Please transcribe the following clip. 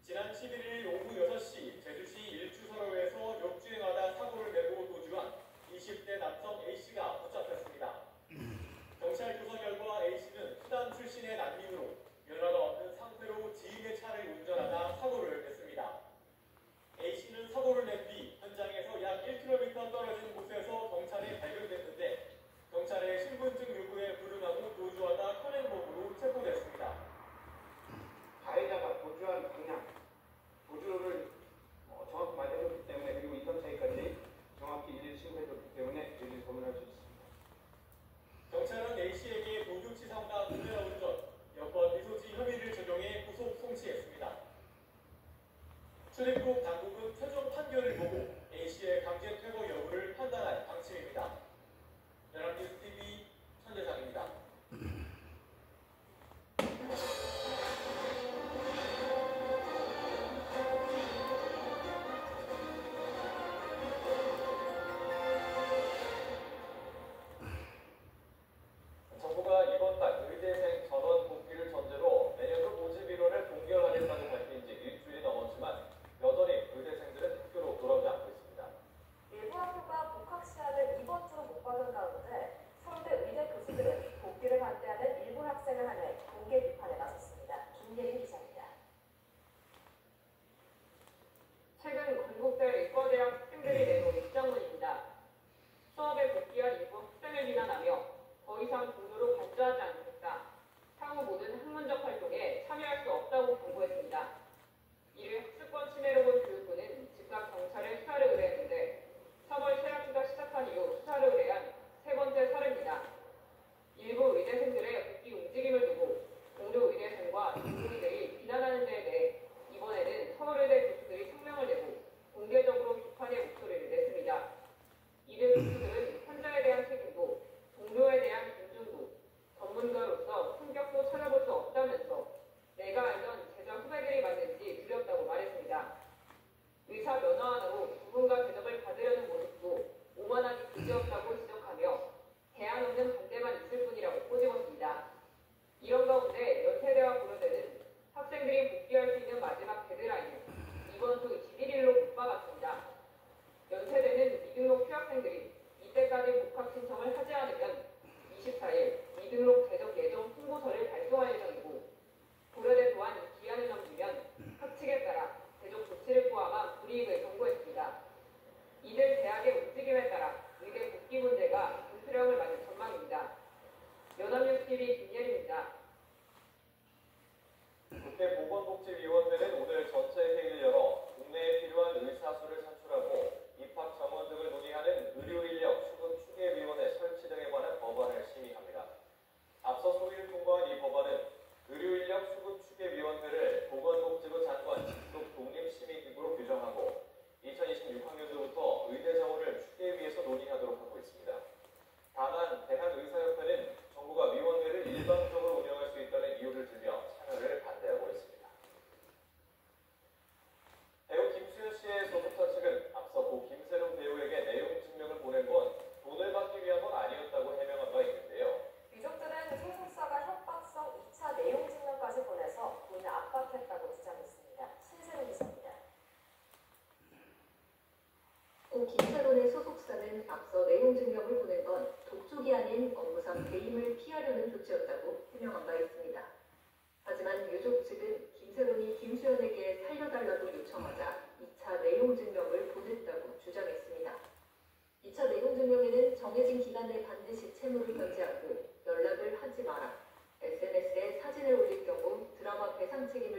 지난 11일 오후 6시 제주시 일주서로에서 역주행하다 사고를 내고 도주한 20대 남성 A씨가 붙잡혔습니다. 경찰 조사 결과 A씨는 수단 출신의 난민으로 면허가 없는 상태로 지인의 차를 운전하다 사고를 냈습니다. A씨는 사고를 낸 뒤 현장에서 약 1km 떨어진 곳에서 경찰에 발견됐는데 경찰의 신분증 요구에 불응하고 도주하다 현행범으로 체포됐습니다. 가해자가 도주한 방향, 도주를 정확히 말해줬기 때문에 그리고 인터차이까지 정확히 일일 신고해줬기 때문에 일일 소문할 수 있습니다. 경찰은 A씨에게 도주치상과 무면허운전, 여권 미소지 혐의를 적용해 구속 송치했습니다. 출입국 당국은 최종 판결을 보고 A씨의 강제 퇴거 여부를 판단할 방침입니다. 연합뉴스TV 천재상입니다. 정부가 이번 달 의대생 전원 복귀를 전제로 내년도 모집 인원을 동결하겠다고 밝힌 지 일주일이 넘었지만 여전히 의대생들은 학교로 돌아오지 않고 있습니다. 일부 학교가 복학 시간을 이번 주 못 받은 가운데 서울대 의대 교수들은 복귀를 반대하는 일부 학생을 향해 공개 비판에 나섰습니다. 김예린 기자입니다. 최근 건국대 의과대학 학생들이 내놓은 입장문입니다. 수업에 복귀한 일부 학생을 비난하며 더 이상 종교로 반주하지 않겠다. 향후 모든 학문적 활동에 참여할 수 없다고 경고했습니다. 이를 학습권 침해로 본 교육부는 즉각 경찰에 수사를 의뢰했는데 3월 테라피가 시작한 이후 수사를 의뢰한 세 번째 사례입니다. 일부 의대생들의 복귀 움직임을 두고 동료 의대생과 전문의들이 비난하는 데에 대해 이번에는 서울의대 교수들이 성명을 내고 공개적으로 비판의 목소리를 냈습니다. 이들 교수들은 환자에 대한 책임도 동료에 대한 존중도 전문가로서 품격도 찾아볼 수 없다면서 내가 알던 제자 후배들이 맞는지 두렵다고 말했습니다. 의사 면허 하나로 전문가 대접을 받으려는 모습도 오만하기 그지없다고 지적하며 대안 없는 반대만 있을 뿐이라고 꼬집었습니다. 이런 가운데 연세대와 고려대는 학생들이 복귀할 수 있는 마지막 데드라인을 이번 주 21일로 못 박았습니다. 연세대는 미등록 휴학생들이 이때까지 복학 신청을 하지 않으면 24일 미등록 제적 예정 홍보서를 발송할 예정이고 고려대 또한 이 기한을 넘기면 학칙에 따라 제적 조치를 포함한 불이익을 경고했습니다. 이들 대학의 움직임에 따라 의대 복귀 문제가 분수령을 맞을 전망입니다. 연합뉴스TV 김예리입니다. 국회 보건복지위원회는 오늘 전체 회의를 열어 국내에 필요한 의사수를 산출하고 입학 정원 등을 논의하는 의료인력 수급 추계위원회 설치 등에 관한 법안을 심의합니다. 앞서 소위를 통과한 이 법안은 의료인력 수급 추계위원회를 보건복지부 장관 직속 독립심의기구로 규정하고 2026학년도부터 의대 정원을 추계위에서 논의하도록 하고 있습니다. 다만 대한의사협회는 정부가 위원회를 일방적으로 운영할 수 있다는 이유를 들며 참여를 반대하고 있습니다. 배우 김수현 씨의 소속사 측은 앞서 고 김세롬 배우에게 내용 증명을 보낸 건 돈을 받기 위한 건 아니었다고 해명한 바 있는데요. 유족들은 소속사가 협박성 2차 내용 증명까지 보내서 돈을 압박했다고 주장했습니다. 신세롬 기자입니다. 고 김세롬의 소속사는 앞서 내용 증명을 보낸 건 독촉이 아닌 업무상 배임을 피하려는 조치였다고 해명한 바 있습니다. 하지만 유족 측은 김세롬이 김수현에게 살려달라고 요청하자 2차 내용 증명을 보냈다고 주장했습니다. 2차 내용 증명에는 정해진 기간 내 반드시 채무를 변제하고 연락을 하지 마라, SNS에 사진을 올릴 경우 드라마 배상 책임